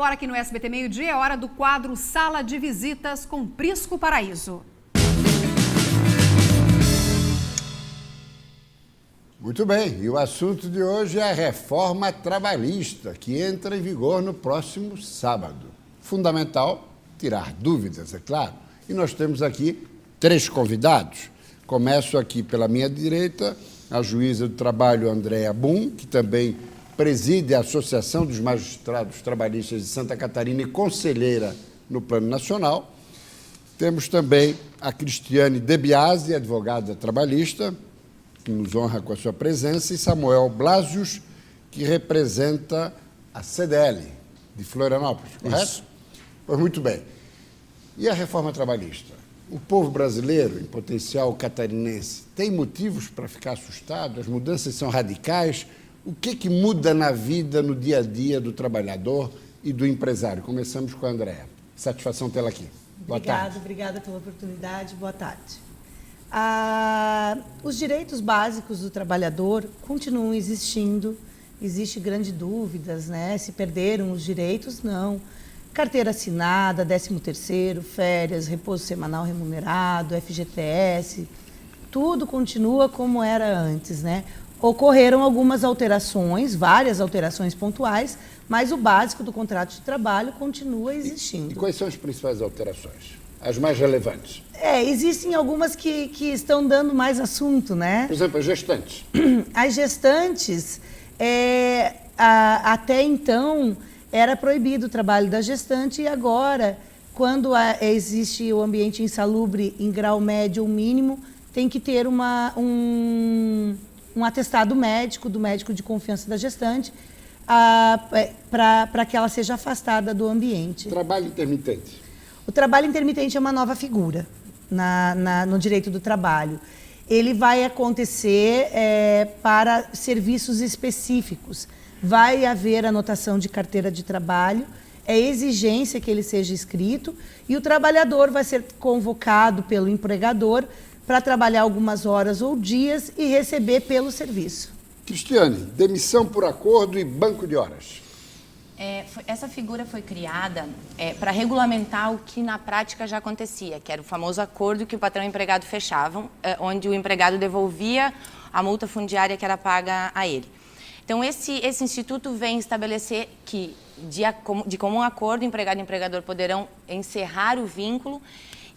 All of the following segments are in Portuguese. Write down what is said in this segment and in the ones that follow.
Agora aqui no SBT Meio Dia é hora do quadro Sala de Visitas com Prisco Paraíso. Muito bem, e o assunto de hoje é a reforma trabalhista, que entra em vigor no próximo sábado. Fundamental tirar dúvidas, é claro. E nós temos aqui 3 convidados. Começo aqui pela minha direita, a juíza do trabalho Andréa Boom, que também preside a Associação dos Magistrados Trabalhistas de Santa Catarina e conselheira no Plano Nacional. Temos também a Cristiane De Biasi, advogada trabalhista, que nos honra com a sua presença, e Samuel Blasius, que representa a CDL de Florianópolis, correto? Isso. Pois muito bem. E a reforma trabalhista? O povo brasileiro, em potencial catarinense, tem motivos para ficar assustado? As mudanças são radicais? O que muda na vida, no dia a dia do trabalhador e do empresário? Começamos com a Andréa. Satisfação tê-la aqui. Boa tarde. Obrigada pela oportunidade. Boa tarde. Os direitos básicos do trabalhador continuam existindo. Existe grandes dúvidas, né? Se perderam os direitos, não. Carteira assinada, 13º, férias, repouso semanal remunerado, FGTS, tudo continua como era antes, né? Ocorreram algumas alterações, várias alterações pontuais, mas o básico do contrato de trabalho continua existindo. E quais são as principais alterações? As mais relevantes? Existem algumas que estão dando mais assunto, né? Por exemplo, as gestantes. As gestantes, até então, era proibido o trabalho da gestante e agora, quando existe o ambiente insalubre em grau médio ou mínimo, tem que ter um atestado médico, do médico de confiança da gestante, para que ela seja afastada do ambiente. Trabalho intermitente. O trabalho intermitente é uma nova figura no direito do trabalho. Ele vai acontecer para serviços específicos. Vai haver anotação de carteira de trabalho, é exigência que ele seja escrito e o trabalhador vai ser convocado pelo empregador para trabalhar algumas horas ou dias e receber pelo serviço. Cristiane, demissão por acordo e banco de horas. Essa figura foi criada para regulamentar o que na prática já acontecia, que era o famoso acordo que o patrão e o empregado fechavam, onde o empregado devolvia a multa fundiária que era paga a ele. Então, esse instituto vem estabelecer que, de comum acordo, empregado e empregador poderão encerrar o vínculo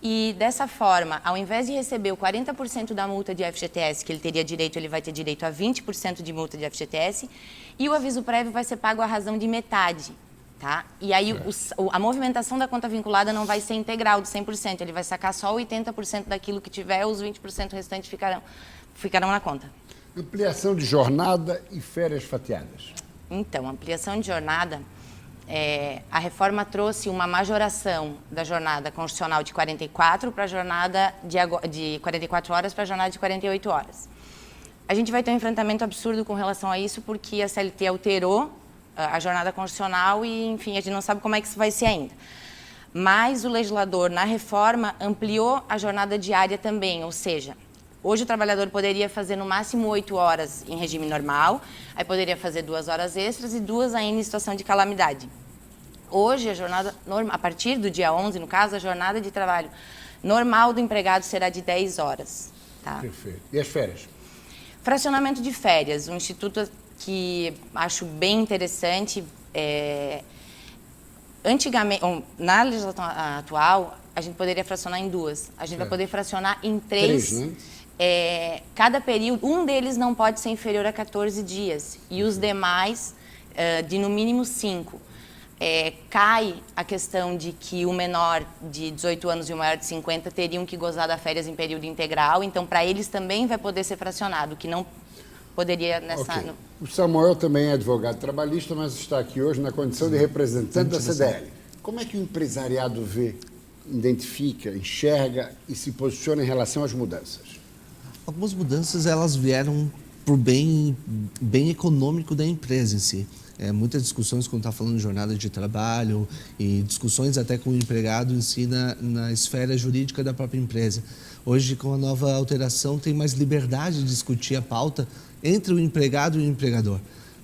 e, dessa forma, ao invés de receber o 40% da multa de FGTS que ele teria direito, ele vai ter direito a 20% de multa de FGTS e o aviso prévio vai ser pago à razão de metade. Tá? E aí a movimentação da conta vinculada não vai ser integral, de 100%, ele vai sacar só 80% daquilo que tiver, os 20% restantes ficarão na conta. Ampliação de jornada e férias fatiadas. Então, ampliação de jornada, a reforma trouxe uma majoração da jornada constitucional de 44 para a jornada de 44 horas para a jornada de 48 horas. A gente vai ter um enfrentamento absurdo com relação a isso, porque a CLT alterou a jornada constitucional e, enfim, a gente não sabe como é que isso vai ser ainda. Mas o legislador, na reforma, ampliou a jornada diária também, ou seja, hoje o trabalhador poderia fazer no máximo 8 horas em regime normal, aí poderia fazer 2 horas extras e 2 ainda em situação de calamidade. Hoje, a partir do dia 11, no caso, a jornada de trabalho normal do empregado será de 10 horas. Tá? Perfeito. E as férias? Fracionamento de férias, um instituto que acho bem interessante. Antigamente, na legislação atual, a gente poderia fracionar em 2. A gente vai poder fracionar em 3. 3, né? Cada período, um deles não pode ser inferior a 14 dias e os demais de no mínimo 5. Cai a questão de que o menor de 18 anos e o maior de 50 teriam que gozar das férias em período integral, então para eles também vai poder ser fracionado, que não poderia nessa... Okay. O Samuel também é advogado trabalhista, mas está aqui hoje na condição de representante da CDL. Como é que o empresariado vê, identifica, enxerga e se posiciona em relação às mudanças? Algumas mudanças elas vieram por bem econômico da empresa em si. Muitas discussões quando está falando de jornada de trabalho e discussões até com o empregado em si na esfera jurídica da própria empresa. Hoje, com a nova alteração, tem mais liberdade de discutir a pauta entre o empregado e o empregador.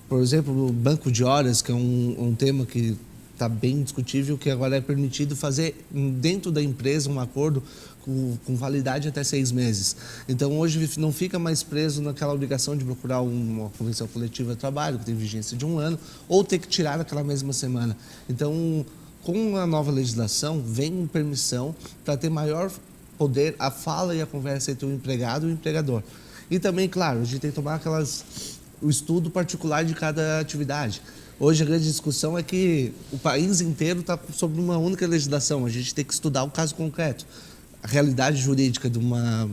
Por exemplo, o banco de horas, que é um tema que tá bem discutível que agora é permitido fazer dentro da empresa um acordo com validade até 6 meses. Então, hoje não fica mais preso naquela obrigação de procurar uma convenção coletiva de trabalho, que tem vigência de 1 ano, ou ter que tirar naquela mesma semana. Então, com a nova legislação, vem permissão para ter maior poder a fala e a conversa entre o empregado e o empregador. E também, claro, a gente tem que tomar o estudo particular de cada atividade. Hoje a grande discussão é que o país inteiro está sobre uma única legislação. A gente tem que estudar o caso concreto. A realidade jurídica de uma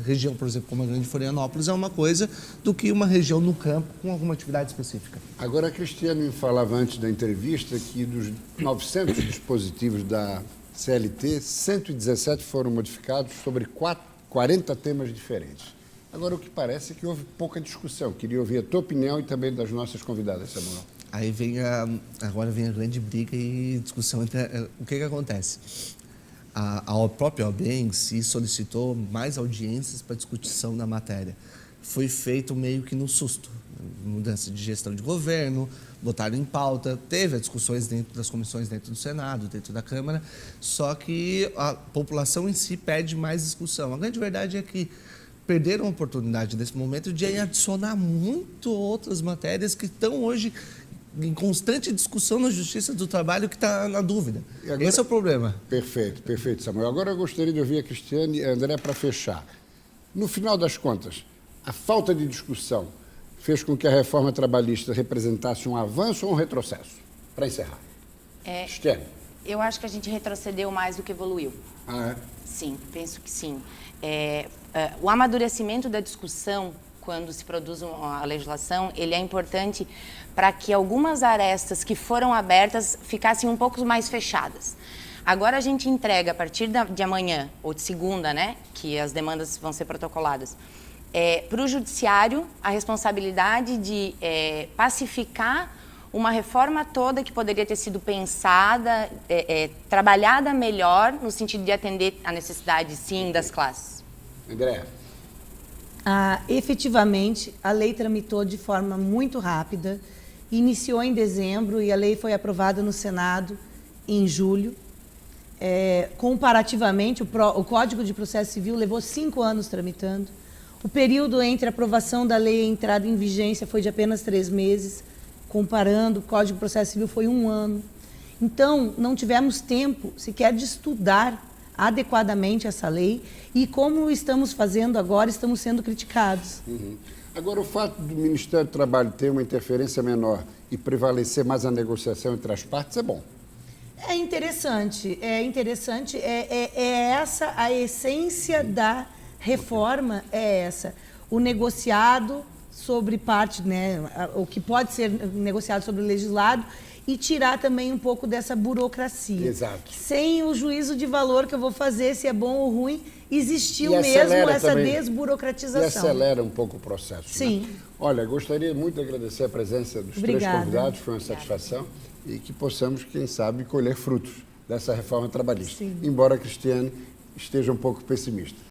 região, por exemplo, como a Grande Florianópolis, é uma coisa do que uma região no campo com alguma atividade específica. Agora, a Cristiane me falava antes da entrevista que dos 900 dispositivos da CLT, 117 foram modificados sobre 40 temas diferentes. Agora, o que parece é que houve pouca discussão. Queria ouvir a tua opinião e também das nossas convidadas, Samuel. Aí agora vem a grande briga e discussão entre o que acontece. A própria OAB em si solicitou mais audiências para discussão da matéria. Foi feito meio que no susto. Mudança de gestão de governo, botaram em pauta, teve as discussões dentro das comissões, dentro do Senado, dentro da Câmara, só que a população em si pede mais discussão. A grande verdade é que perderam a oportunidade nesse momento de adicionar muito outras matérias que estão hoje em constante discussão na Justiça do Trabalho, que está na dúvida. Agora, esse é o problema. Perfeito, Samuel. Agora eu gostaria de ouvir a Cristiane e a André para fechar. No final das contas, a falta de discussão fez com que a reforma trabalhista representasse um avanço ou um retrocesso? Para encerrar. Cristiane. Eu acho que a gente retrocedeu mais do que evoluiu. Ah, é? Sim, penso que sim. O amadurecimento da discussão, quando se produz a legislação, ele é importante para que algumas arestas que foram abertas ficassem um pouco mais fechadas. Agora a gente entrega, a partir de amanhã, ou de segunda, né, que as demandas vão ser protocoladas, para o judiciário a responsabilidade de pacificar uma reforma toda que poderia ter sido pensada, trabalhada melhor, no sentido de atender a necessidade, sim, das classes. André. Efetivamente, a lei tramitou de forma muito rápida, iniciou em dezembro e a lei foi aprovada no Senado em julho. Comparativamente, o Código de Processo Civil levou 5 anos tramitando. O período entre a aprovação da lei e a entrada em vigência foi de apenas 3 meses. Comparando, o Código de Processo Civil foi 1 ano. Então, não tivemos tempo sequer de estudar adequadamente essa lei e, como estamos fazendo agora, estamos sendo criticados. Uhum. Agora, o fato do Ministério do Trabalho ter uma interferência menor e prevalecer mais a negociação entre as partes é bom. É interessante, essa a essência da reforma, é essa. O negociado sobre parte, né, o que pode ser negociado sobre o legislado, e tirar também um pouco dessa burocracia. Exato. Sem o juízo de valor que eu vou fazer, se é bom ou ruim, existiu E mesmo essa também, desburocratização. E acelera um pouco o processo. Sim. Né? Olha, gostaria muito de agradecer a presença dos três convidados, foi uma satisfação, e que possamos, quem sabe, colher frutos dessa reforma trabalhista. Sim. Embora a Cristiane esteja um pouco pessimista.